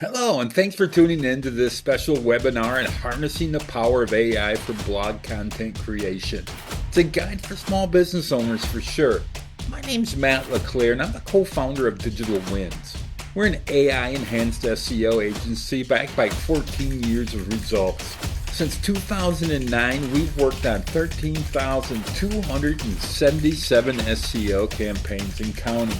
Hello, and thanks for tuning in to this special webinar on harnessing the power of AI for blog content creation. It's a guide for small business owners for sure. My name's Matt LaClear, and I'm the co-founder of Digital Wins. We're an AI-enhanced SEO agency backed by 14 years of results. Since 2009, we've worked on 13,277 SEO campaigns and counting.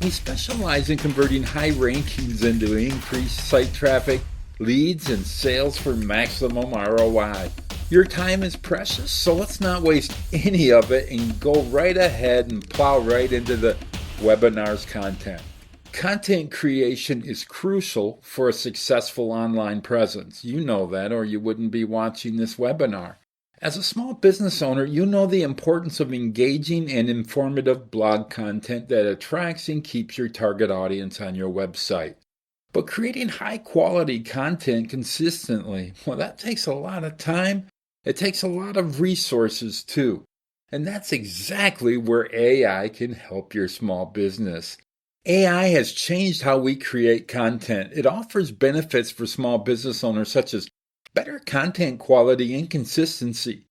We specialize in converting high rankings into increased site traffic, leads, and sales for maximum ROI. Your time is precious, so let's not waste any of it and go right ahead and plow right into the webinar's content. Content creation is crucial for a successful online presence. You know that, or you wouldn't be watching this webinar. As a small business owner, you know the importance of engaging and informative blog content that attracts and keeps your target audience on your website. But creating high-quality content consistently, well, that takes a lot of time. It takes a lot of resources, too. And that's exactly where AI can help your small business. AI has changed how we create content. It offers benefits for small business owners such as better content quality and consistency,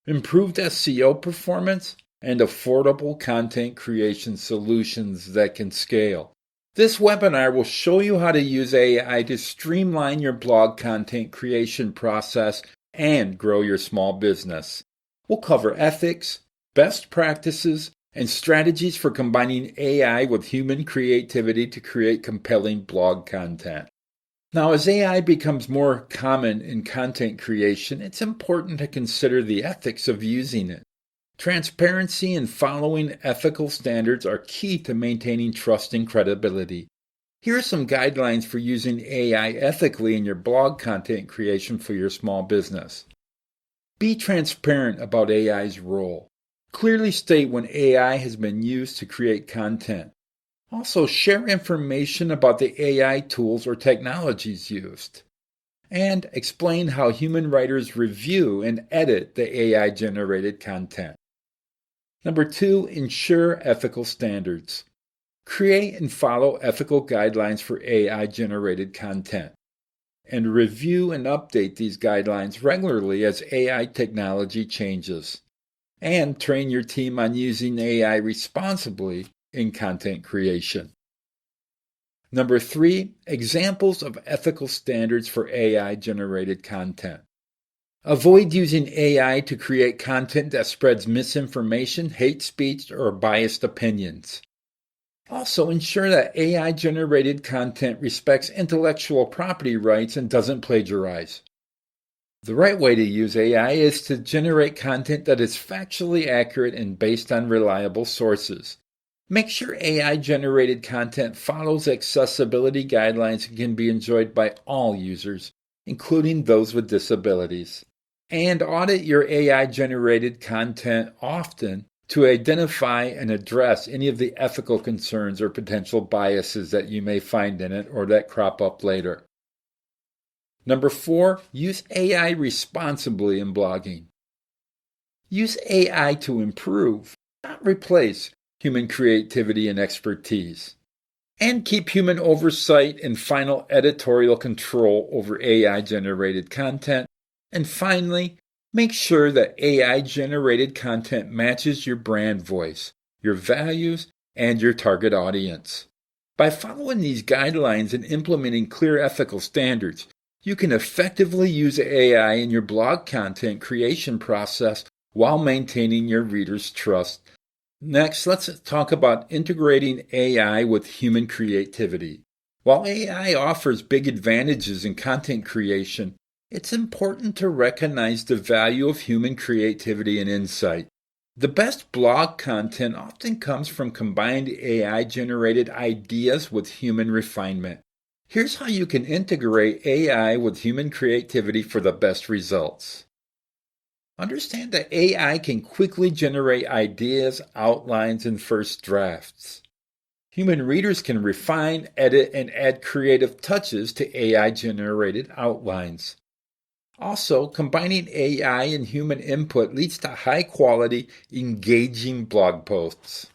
improved SEO performance, and affordable content creation solutions that can scale. This webinar will show you how to use AI to streamline your blog content creation process and grow your small business. We'll cover ethics, best practices, and strategies for combining AI with human creativity to create compelling blog content. Now, as AI becomes more common in content creation, it's important to consider the ethics of using it. Transparency and following ethical standards are key to maintaining trust and credibility. Here are some guidelines for using AI ethically in your blog content creation for your small business. Be transparent about AI's role. Clearly state when AI has been used to create content. Also, share information about the AI tools or technologies used. And explain how human writers review and edit the AI-generated content. Number 2, ensure ethical standards. Create and follow ethical guidelines for AI-generated content. And review and update these guidelines regularly as AI technology changes. And train your team on using AI responsibly in content creation. Number 3, examples of ethical standards for AI-generated content. Avoid using AI to create content that spreads misinformation, hate speech, or biased opinions. Also, ensure that AI-generated content respects intellectual property rights and doesn't plagiarize. The right way to use AI is to generate content that is factually accurate and based on reliable sources. Make sure AI-generated content follows accessibility guidelines and can be enjoyed by all users, including those with disabilities. And audit your AI-generated content often to identify and address any of the ethical concerns or potential biases that you may find in it or that crop up later. Number 4, use AI responsibly in blogging. Use AI to improve, not replace, human creativity and expertise. And keep human oversight and final editorial control over AI-generated content. And finally, make sure that AI-generated content matches your brand voice, your values, and your target audience. By following these guidelines and implementing clear ethical standards, you can effectively use AI in your blog content creation process while maintaining your readers' trust. Next, let's talk about integrating AI with human creativity. While AI offers big advantages in content creation, it's important to recognize the value of human creativity and insight. The best blog content often comes from combined AI-generated ideas with human refinement. Here's how you can integrate AI with human creativity for the best results. Understand that AI can quickly generate ideas, outlines, and first drafts. Human readers can refine, edit, and add creative touches to AI-generated outlines. Also, combining AI and human input leads to high-quality, engaging blog posts.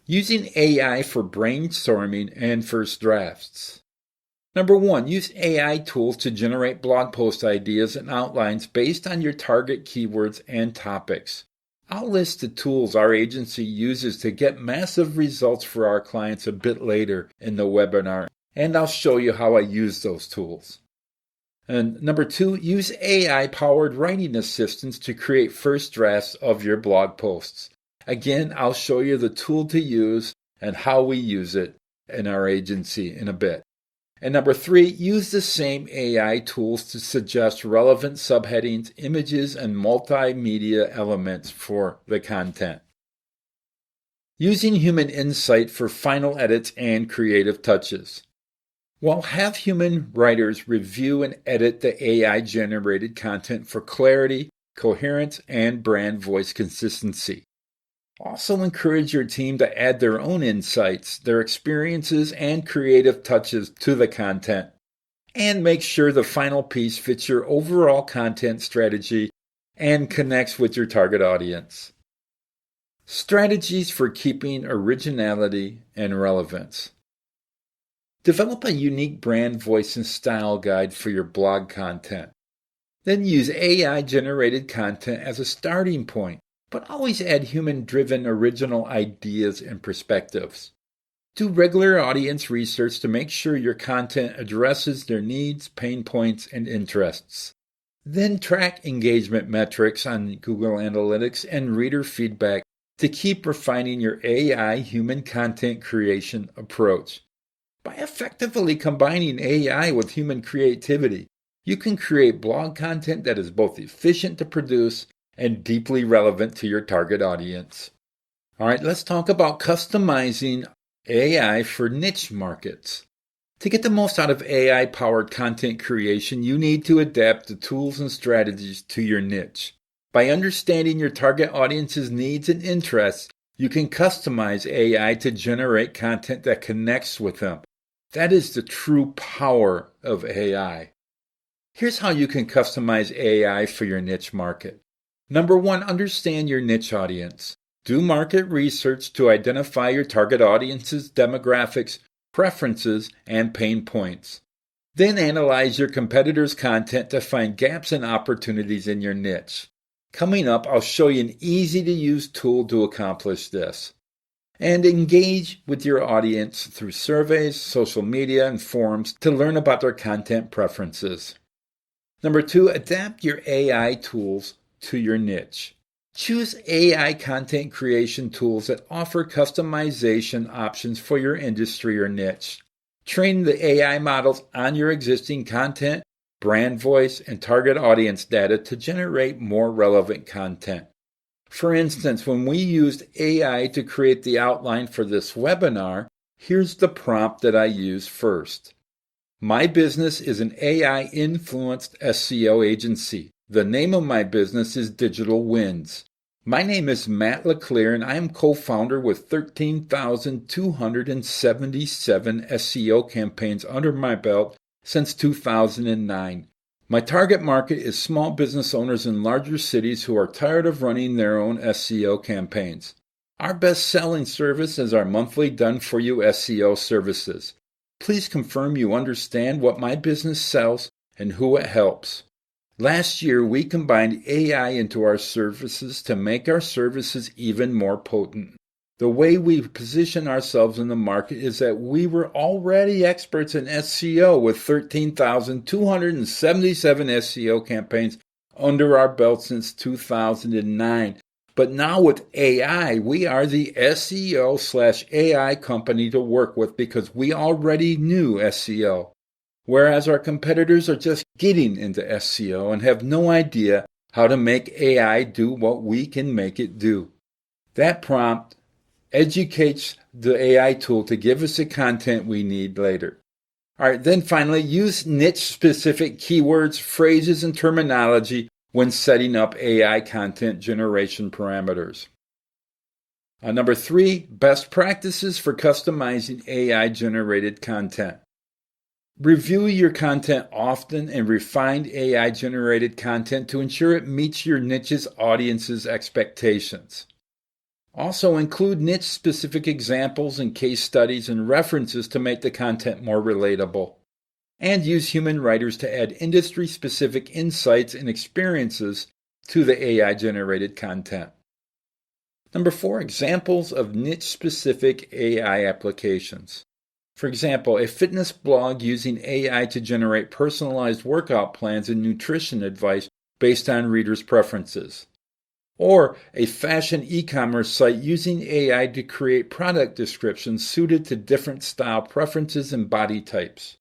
Using AI for brainstorming and first drafts. Number 1, use AI tools to generate blog post ideas and outlines based on your target keywords and topics. I'll list the tools our agency uses to get massive results for our clients a bit later in the webinar, and I'll show you how I use those tools. And number 2, use AI-powered writing assistants to create first drafts of your blog posts. Again, I'll show you the tool to use and how we use it in our agency in a bit. And number 3, use the same AI tools to suggest relevant subheadings, images, and multimedia elements for the content. Using human insight for final edits and creative touches. Well, have human writers review and edit the AI-generated content for clarity, coherence, and brand voice consistency. Also encourage your team to add their own insights, their experiences, and creative touches to the content. And make sure the final piece fits your overall content strategy and connects with your target audience. Strategies for keeping originality and relevance. Develop a unique brand voice and style guide for your blog content. Then use AI-generated content as a starting point, but always add human-driven original ideas and perspectives. Do regular audience research to make sure your content addresses their needs, pain points, and interests. Then track engagement metrics on Google Analytics and reader feedback to keep refining your AI human content creation approach. By effectively combining AI with human creativity, you can create blog content that is both efficient to produce and deeply relevant to your target audience. All right, let's talk about customizing AI for niche markets. To get the most out of AI-powered content creation, you need to adapt the tools and strategies to your niche. By understanding your target audience's needs and interests, you can customize AI to generate content that connects with them. That is the true power of AI. Here's how you can customize AI for your niche market. Number 1, understand your niche audience. Do market research to identify your target audience's demographics, preferences, and pain points. Then analyze your competitors' content to find gaps and opportunities in your niche. Coming up, I'll show you an easy-to-use tool to accomplish this. And engage with your audience through surveys, social media, and forums to learn about their content preferences. Number 2, adapt your AI tools to your niche. Choose AI content creation tools that offer customization options for your industry or niche. Train the AI models on your existing content, brand voice, and target audience data to generate more relevant content. For instance, when we used AI to create the outline for this webinar, here's the prompt that I used first. My business is an AI-influenced SEO agency. The name of my business is Digital Wins. My name is Matt LaClear, and I am co-founder with 13,277 SEO campaigns under my belt since 2009. My target market is small business owners in larger cities who are tired of running their own SEO campaigns. Our best-selling service is our monthly done-for-you SEO services. Please confirm you understand what my business sells and who it helps. Last year, we combined AI into our services to make our services even more potent. The way we position ourselves in the market is that we were already experts in SEO with 13,277 SEO campaigns under our belt since 2009. But now with AI, we are the SEO/AI company to work with because we already knew SEO. Whereas our competitors are just getting into SEO and have no idea how to make AI do what we can make it do. That prompt educates the AI tool to give us the content we need later. All right, then finally, use niche-specific keywords, phrases, and terminology when setting up AI content generation parameters. Number 3, best practices for customizing AI-generated content. Review your content often and refine AI-generated content to ensure it meets your niche's audience's expectations. Also include niche-specific examples and case studies and references to make the content more relatable. and use human writers to add industry-specific insights and experiences to the AI-generated content. Number 4, examples of niche-specific AI applications. For example, a fitness blog using AI to generate personalized workout plans and nutrition advice based on readers' preferences. Or a fashion e-commerce site using AI to create product descriptions suited to different style preferences and body types.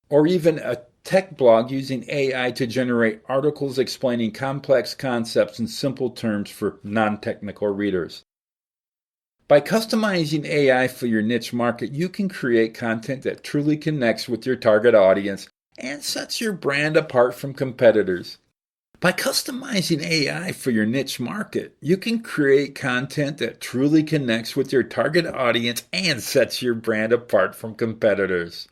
Or even a tech blog using AI to generate articles explaining complex concepts in simple terms for non-technical readers. By customizing AI for your niche market, you can create content that truly connects with your target audience and sets your brand apart from competitors. By customizing AI for your niche market, you can create content that truly connects with your target audience and sets your brand apart from competitors.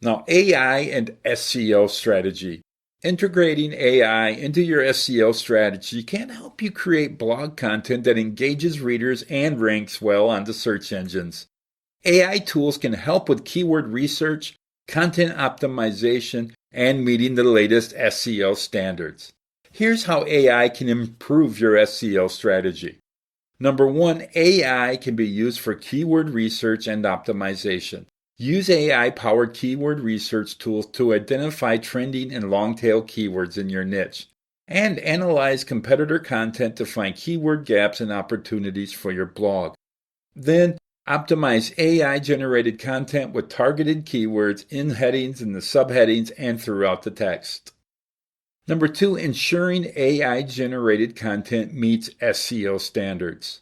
Now, AI and SEO strategy. Integrating AI into your SEO strategy can help you create blog content that engages readers and ranks well on the search engines. AI tools can help with keyword research, content optimization, and meeting the latest SEO standards. Here's how AI can improve your SEO strategy. Number 1, AI can be used for keyword research and optimization. Use AI-powered keyword research tools to identify trending and long-tail keywords in your niche, and analyze competitor content to find keyword gaps and opportunities for your blog. Then, optimize AI-generated content with targeted keywords in headings, in the subheadings, and throughout the text. Number 2, ensuring AI-generated content meets SEO standards.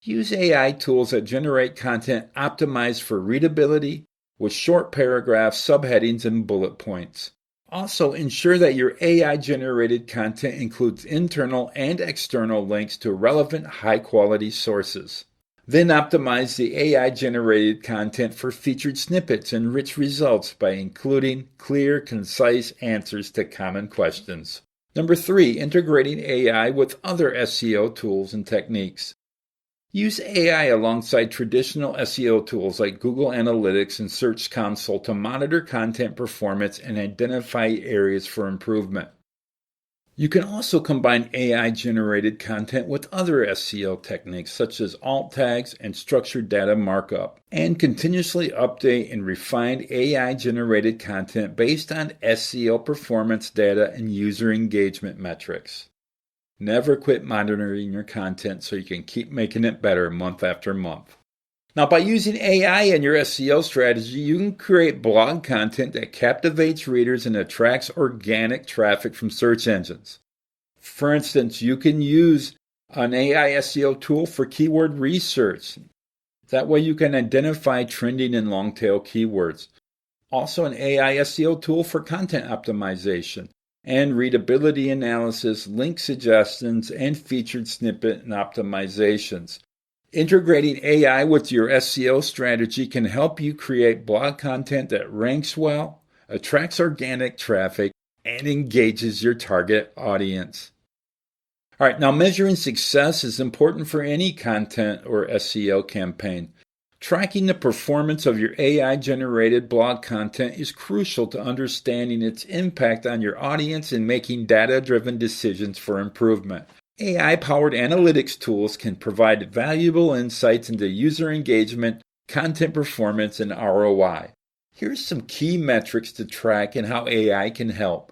Use AI tools that generate content optimized for readability with short paragraphs, subheadings, and bullet points. Also, ensure that your AI-generated content includes internal and external links to relevant, high-quality sources. Then optimize the AI-generated content for featured snippets and rich results by including clear, concise answers to common questions. Number 3, integrating AI with other SEO tools and techniques. Use AI alongside traditional SEO tools like Google Analytics and Search Console to monitor content performance and identify areas for improvement. You can also combine AI-generated content with other SEO techniques such as alt tags and structured data markup, and continuously update and refine AI-generated content based on SEO performance data and user engagement metrics. Never quit monitoring your content so you can keep making it better month after month. Now, by using AI in your SEO strategy, you can create blog content that captivates readers and attracts organic traffic from search engines. For instance, you can use an AI SEO tool for keyword research. That way you can identify trending and long-tail keywords. Also, an AI SEO tool for content optimization and readability analysis, link suggestions, and featured snippet and optimizations. Integrating AI with your SEO strategy can help you create blog content that ranks well, attracts organic traffic, and engages your target audience. All right, now measuring success is important for any content or SEO campaign. Tracking the performance of your AI-generated blog content is crucial to understanding its impact on your audience and making data-driven decisions for improvement. AI-powered analytics tools can provide valuable insights into user engagement, content performance, and ROI. Here's some key metrics to track and how AI can help.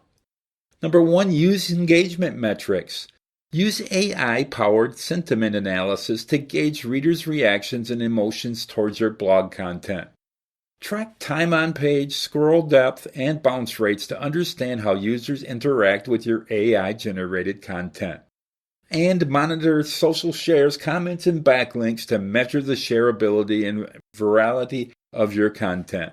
Number 1, use engagement metrics. Use AI-powered sentiment analysis to gauge readers' reactions and emotions towards your blog content. Track time on page, scroll depth, and bounce rates to understand how users interact with your AI-generated content. And monitor social shares, comments, and backlinks to measure the shareability and virality of your content.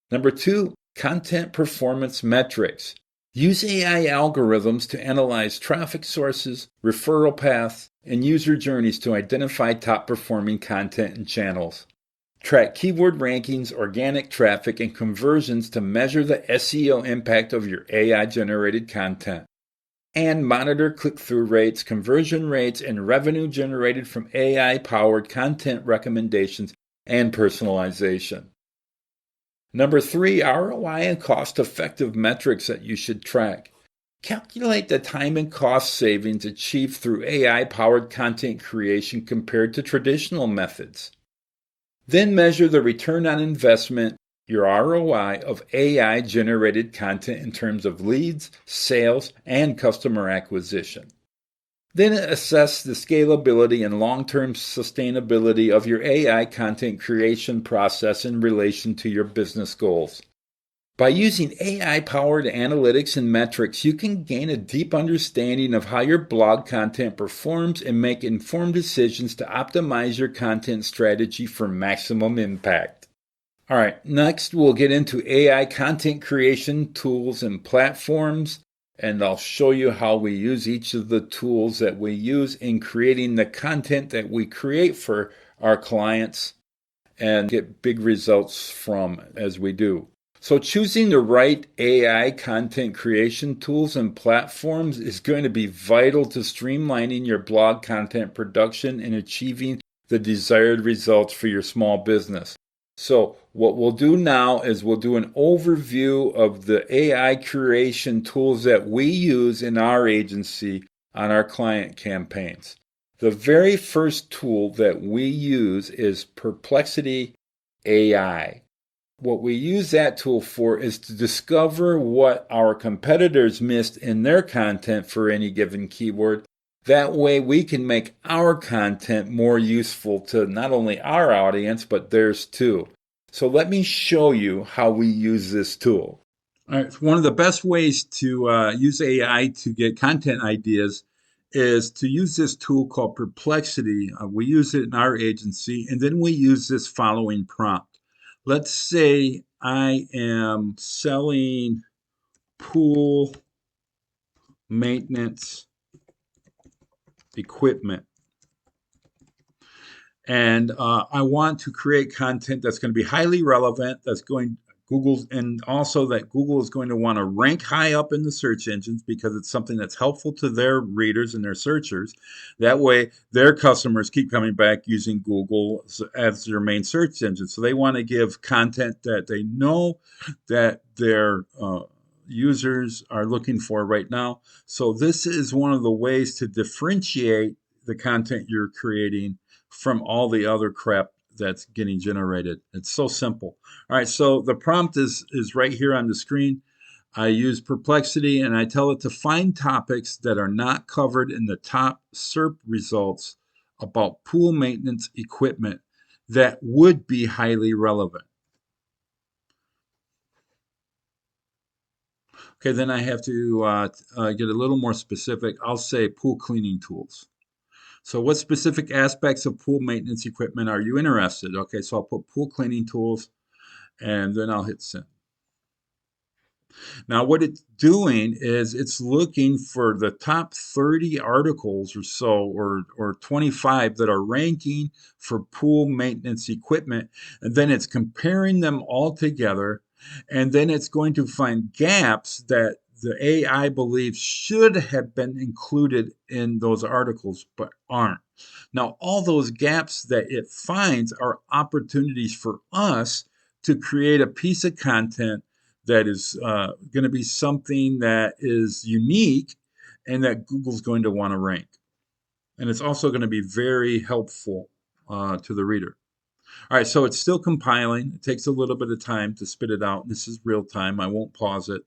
Number 2, content performance metrics. Use AI algorithms to analyze traffic sources, referral paths, and user journeys to identify top-performing content and channels. Track keyword rankings, organic traffic, and conversions to measure the SEO impact of your AI-generated content. And monitor click-through rates, conversion rates, and revenue generated from AI-powered content recommendations and personalization. Number three, ROI and cost-effective metrics that you should track. Calculate the time and cost savings achieved through AI-powered content creation compared to traditional methods. Then measure the return on investment, your ROI, of AI-generated content in terms of leads, sales, and customer acquisition. Then assess the scalability and long-term sustainability of your AI content creation process in relation to your business goals. By using AI-powered analytics and metrics, you can gain a deep understanding of how your blog content performs and make informed decisions to optimize your content strategy for maximum impact. All right, next we'll get into AI content creation tools and platforms, and I'll show you how we use each of the tools that we use in creating the content that we create for our clients and get big results from as we do. So choosing the right AI content creation tools and platforms is going to be vital to streamlining your blog content production and achieving the desired results for your small business. So what we'll do now is we'll do an overview of the AI creation tools that we use in our agency on our client campaigns. The very first tool that we use is Perplexity AI. What we use that tool for is to discover what our competitors missed in their content for any given keyword. That way we can make our content more useful to not only our audience, but theirs too. So let me show you how we use this tool. All right, one of the best ways to use AI to get content ideas is to use this tool called Perplexity. We use it in our agency, and then we use this following prompt. Let's say I am selling pool maintenance equipment, and I want to create content that's going to be highly relevant, that's going Google's, and also that Google is going to want to rank high up in the search engines because it's something that's helpful to their readers and their searchers. That way, their customers keep coming back using Google as their main search engine. So they want to give content that they know that their users are looking for right now. So this is one of the ways to differentiate the content you're creating from all the other crap that's getting generated. It's so simple. All right, so the prompt is right here on the screen. I use Perplexity and I tell it to find topics that are not covered in the top SERP results about pool maintenance equipment that would be highly relevant. Okay, then I have to get a little more specific. I'll say pool cleaning tools. So what specific aspects of pool maintenance equipment are you interested? Okay, so I'll put pool cleaning tools and then I'll hit send. Now what it's doing is it's looking for the top 30 articles or so, or 25 that are ranking for pool maintenance equipment, and then it's comparing them all together, and then it's going to find gaps that the AI believes should have been included in those articles but aren't. Now, all those gaps that it finds are opportunities for us to create a piece of content that is going to be something that is unique and that Google's going to want to rank. And it's also going to be very helpful to the reader. All right, so it's still compiling. It takes a little bit of time to spit it out. This is real time. I won't pause it.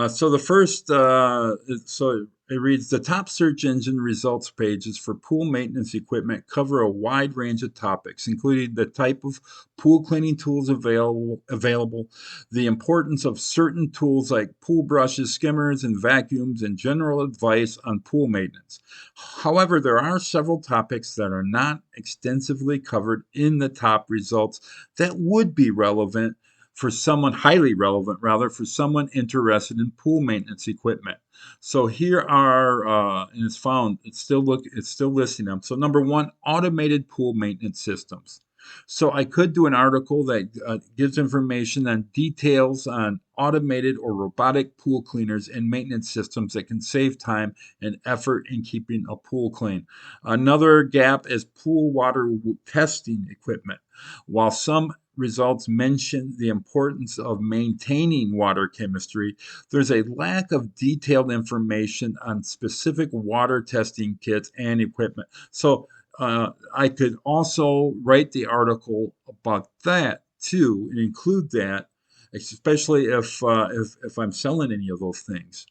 So the first, so it reads, the top search engine results pages for pool maintenance equipment cover a wide range of topics, including the type of pool cleaning tools available, the importance of certain tools like pool brushes, skimmers, and vacuums, and general advice on pool maintenance. However, there are several topics that are not extensively covered in the top results that would be relevant for someone, highly relevant rather, for someone interested in pool maintenance equipment. So here are, and it's found, it's still listing them. So number one, automated pool maintenance systems. So I could do an article that gives information on details on automated or robotic pool cleaners and maintenance systems that can save time and effort in keeping a pool clean. Another gap is pool water testing equipment. While some results mention the importance of maintaining water chemistry, there's a lack of detailed information on specific water testing kits and equipment. So I could also write the article about that too and include that, especially if I'm selling any of those things.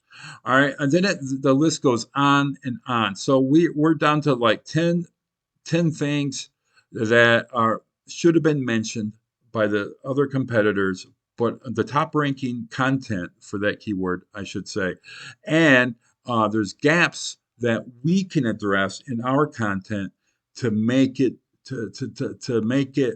All right, and then the list goes on and on. So we're down to like 10 things that are should have been mentioned by the other competitors, but the top ranking content for that keyword, I should say. And there's gaps that we can address in our content to make it to make it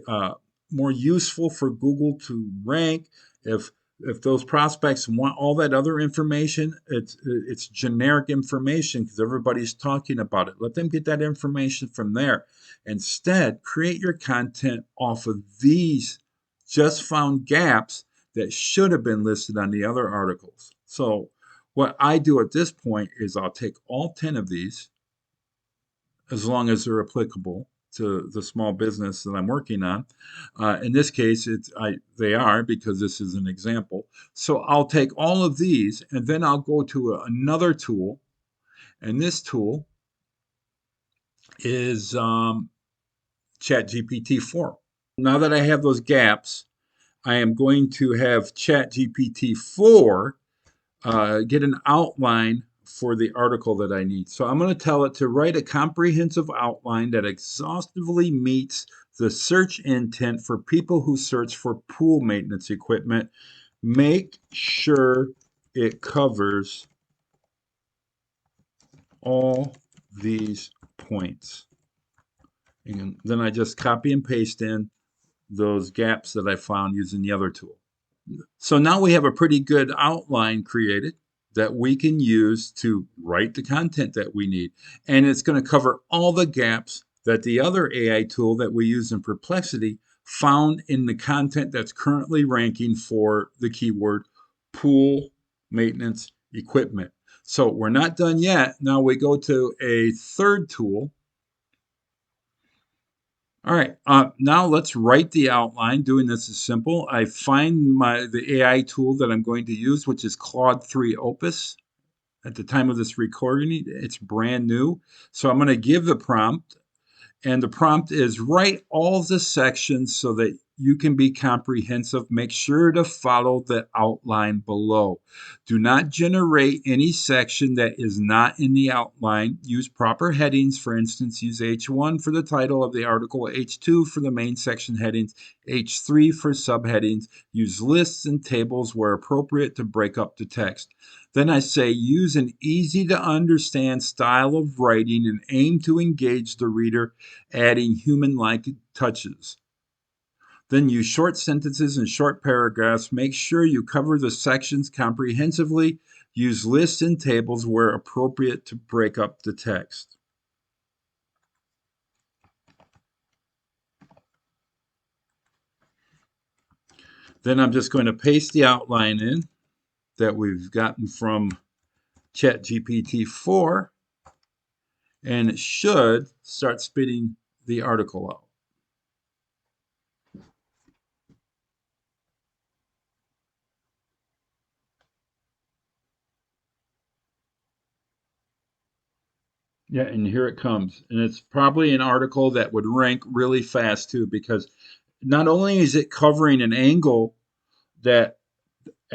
more useful for Google to rank. If those prospects want all that other information, it's generic information because everybody's talking about it. Let them get that information from there. Instead, create your content off of these just found gaps that should have been listed on the other articles. So what I do at this point is I'll take all 10 of these, as long as they're applicable to the small business that I'm working on. In this case, they are, because this is an example. So I'll take all of these and then I'll go to another tool. And this tool is ChatGPT 4. Now that I have those gaps, I am going to have ChatGPT 4 get an outline for the article that I need. So I'm going to tell it to write a comprehensive outline that exhaustively meets the search intent for people who search for pool maintenance equipment. Make sure it covers all these points. And then I just copy and paste in those gaps that I found using the other tool. So now we have a pretty good outline created that we can use to write the content that we need. And it's going to cover all the gaps that the other AI tool that we use in Perplexity found in the content that's currently ranking for the keyword pool maintenance equipment. So we're not done yet. Now we go to a third tool. All right, now let's write the outline. Doing this is simple. I find the AI tool that I'm going to use, which is Claude 3 Opus. At the time of this recording, it's brand new. So I'm going to give the prompt, and the prompt is write all the sections so that you can be comprehensive. Make sure to follow the outline below. Do not generate any section that is not in the outline. Use proper headings. For instance, use H1 for the title of the article, H2 for the main section headings, H3 for subheadings. Use lists and tables where appropriate to break up the text. Then I say use an easy to understand style of writing and aim to engage the reader, adding human-like touches. Then use short sentences and short paragraphs. Make sure you cover the sections comprehensively. Use lists and tables where appropriate to break up the text. Then I'm just going to paste the outline in that we've gotten from ChatGPT 4, and it should start spitting the article out. Yeah, and here it comes. And it's probably an article that would rank really fast too, because not only is it covering an angle that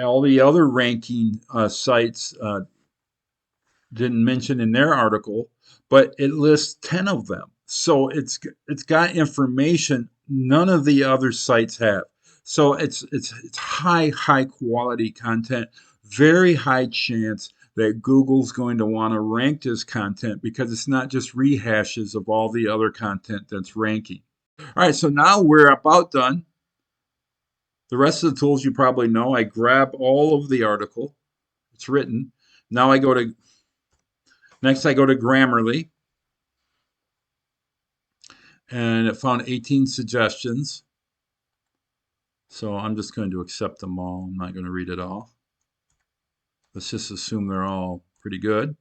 all the other ranking sites didn't mention in their article, but it lists 10 of them. So it's got information none of the other sites have. So it's high quality content, very high chance that Google's going to want to rank this content because it's not just rehashes of all the other content that's ranking. All right, so now we're about done. The rest of the tools you probably know. I grab all of the article. It's written. Now next I go to Grammarly, and it found 18 suggestions. So I'm just going to accept them all. I'm not going to read it all. Let's just assume they're all pretty good.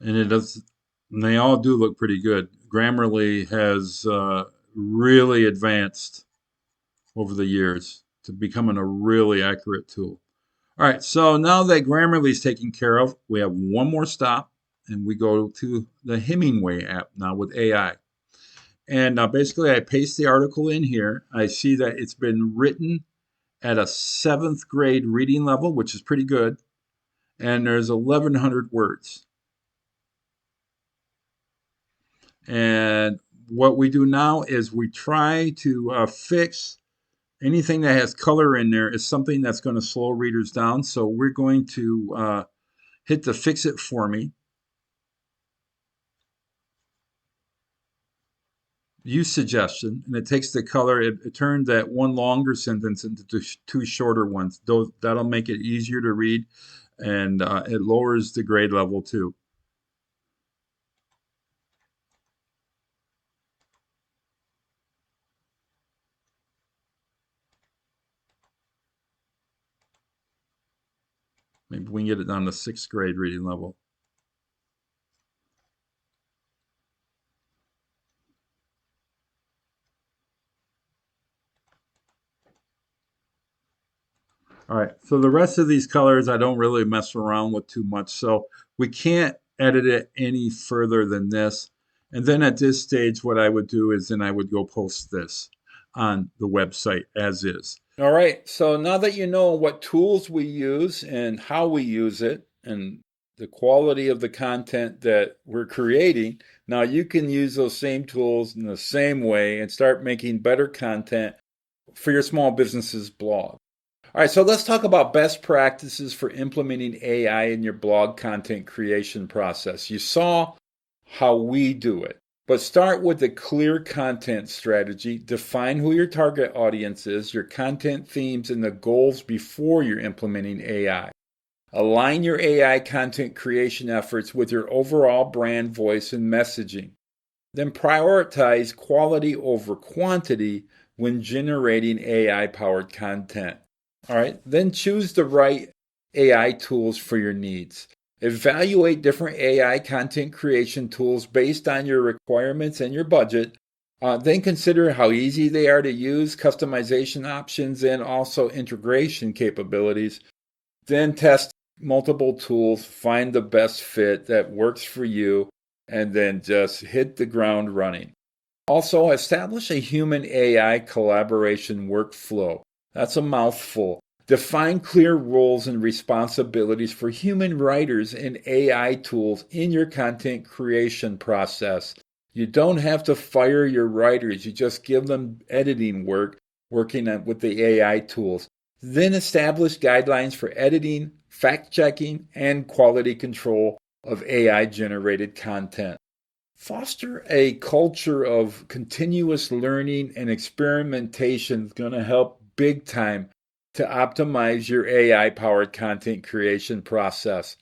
and it does. And they all do look pretty good. Grammarly has really advanced over the years to becoming a really accurate tool. All right, so now that Grammarly is taken care of, we have one more stop, and we go to the Hemingway app now with AI. And basically, I paste the article in here. I see that it's been written at a seventh grade reading level, which is pretty good. And there's 1,100 words. And what we do now is we try to fix anything that has color in there is something that's going to slow readers down. So we're going to hit the fix it for me. Use suggestion, and it takes the color. It turned that one longer sentence into two shorter ones. That'll make it easier to read, and it lowers the grade level too. Maybe we can get it down to sixth grade reading level. All right, so the rest of these colors I don't really mess around with too much, so we can't edit it any further than this. And then at this stage, what I would do is then I would go post this on the website as is. All right, so now that you know what tools we use and how we use it and the quality of the content that we're creating, now you can use those same tools in the same way and start making better content for your small business's blog. All right, so let's talk about best practices for implementing AI in your blog content creation process. You saw how we do it, but start with a clear content strategy. Define who your target audience is, your content themes, and the goals before you're implementing AI. Align your AI content creation efforts with your overall brand voice and messaging. Then prioritize quality over quantity when generating AI-powered content. All right, then choose the right AI tools for your needs. Evaluate different AI content creation tools based on your requirements and your budget. Then consider how easy they are to use, customization options, and also integration capabilities. Then test multiple tools, find the best fit that works for you, and then just hit the ground running. Also, establish a human AI collaboration workflow. That's a mouthful. Define clear roles and responsibilities for human writers and AI tools in your content creation process. You don't have to fire your writers, you just give them editing work, working with the AI tools. Then establish guidelines for editing, fact checking, and quality control of AI generated content. Foster a culture of continuous learning and experimentation is going to help big time to optimize your AI powered content creation process.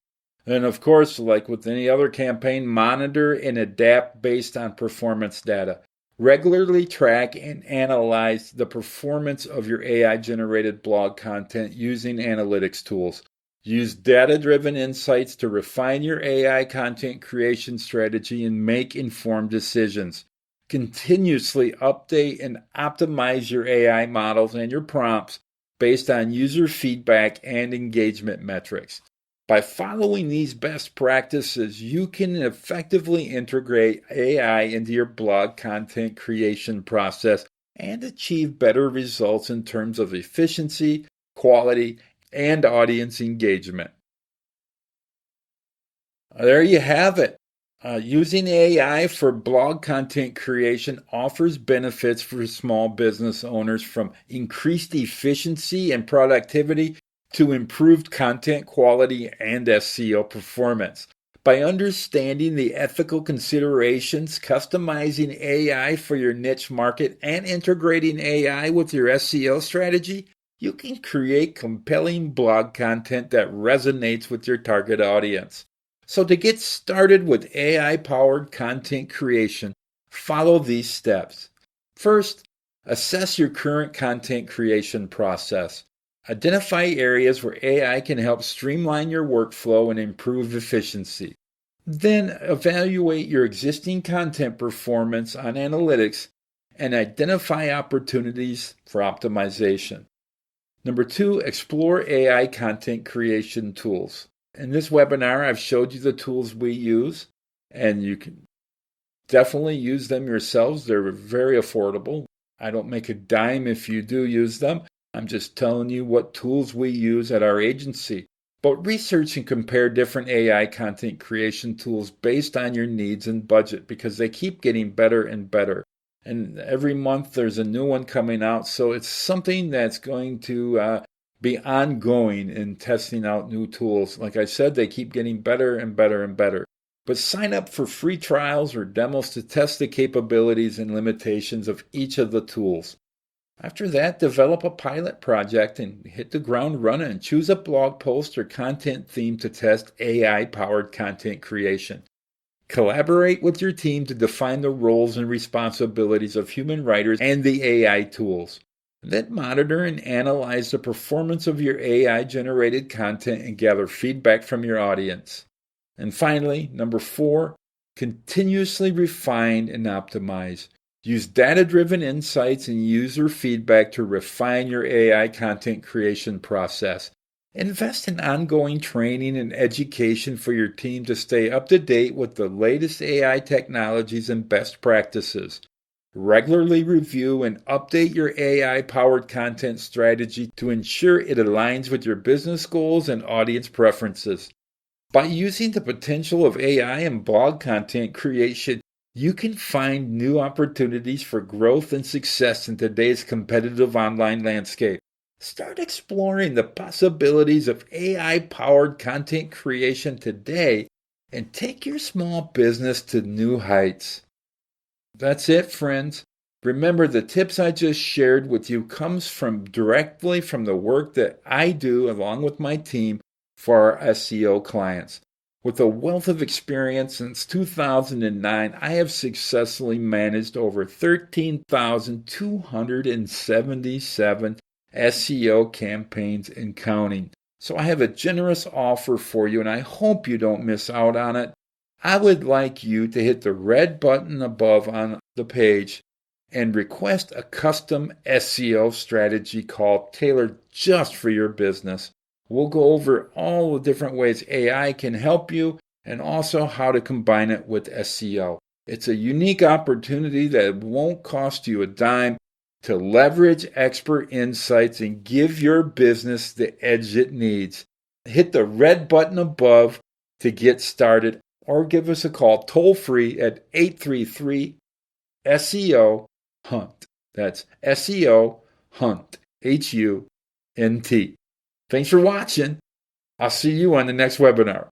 And of course, like with any other campaign, monitor and adapt based on performance data. Regularly track and analyze the performance of your AI generated blog content using analytics tools. Use data-driven insights to refine your AI content creation strategy and make informed decisions. Continuously update and optimize your AI models and your prompts based on user feedback and engagement metrics. By following these best practices, you can effectively integrate AI into your blog content creation process and achieve better results in terms of efficiency, quality, and audience engagement. There you have it. Using AI for blog content creation offers benefits for small business owners, from increased efficiency and productivity to improved content quality and SEO performance. By understanding the ethical considerations, customizing AI for your niche market, and integrating AI with your SEO strategy, you can create compelling blog content that resonates with your target audience. So to get started with AI-powered content creation, follow these steps. First, assess your current content creation process. Identify areas where AI can help streamline your workflow and improve efficiency. Then evaluate your existing content performance on analytics and identify opportunities for optimization. Number 2, explore AI content creation tools. In this webinar, I've showed you the tools we use, and you can definitely use them yourselves. They're very affordable. I don't make a dime if you do use them. I'm just telling you what tools we use at our agency. But research and compare different AI content creation tools based on your needs and budget because they keep getting better and better. And every month there's a new one coming out. So it's something that's going to be ongoing in testing out new tools. Like I said, they keep getting better and better and better. But sign up for free trials or demos to test the capabilities and limitations of each of the tools. After that, develop a pilot project and hit the ground running and choose a blog post or content theme to test AI-powered content creation. Collaborate with your team to define the roles and responsibilities of human writers and the AI tools. Then monitor and analyze the performance of your AI-generated content and gather feedback from your audience. And finally, number 4, continuously refine and optimize. Use data-driven insights and user feedback to refine your AI content creation process. Invest in ongoing training and education for your team to stay up to date with the latest AI technologies and best practices. Regularly review and update your AI-powered content strategy to ensure it aligns with your business goals and audience preferences. By using the potential of AI in blog content creation, you can find new opportunities for growth and success in today's competitive online landscape. Start exploring the possibilities of AI-powered content creation today and take your small business to new heights. That's it, friends. Remember, the tips I just shared with you comes directly from the work that I do along with my team for our SEO clients. With a wealth of experience since 2009, I have successfully managed over 13,277 SEO campaigns and counting. So I have a generous offer for you, and I hope you don't miss out on it. I would like you to hit the red button above on the page and request a custom SEO strategy call tailored just for your business. We'll go over all the different ways AI can help you and also how to combine it with SEO. It's a unique opportunity that won't cost you a dime to leverage expert insights and give your business the edge it needs. Hit the red button above to get started or give us a call toll free at 833 SEO Hunt. That's SEO Hunt. HUNT. Thanks for watching. I'll see you on the next webinar.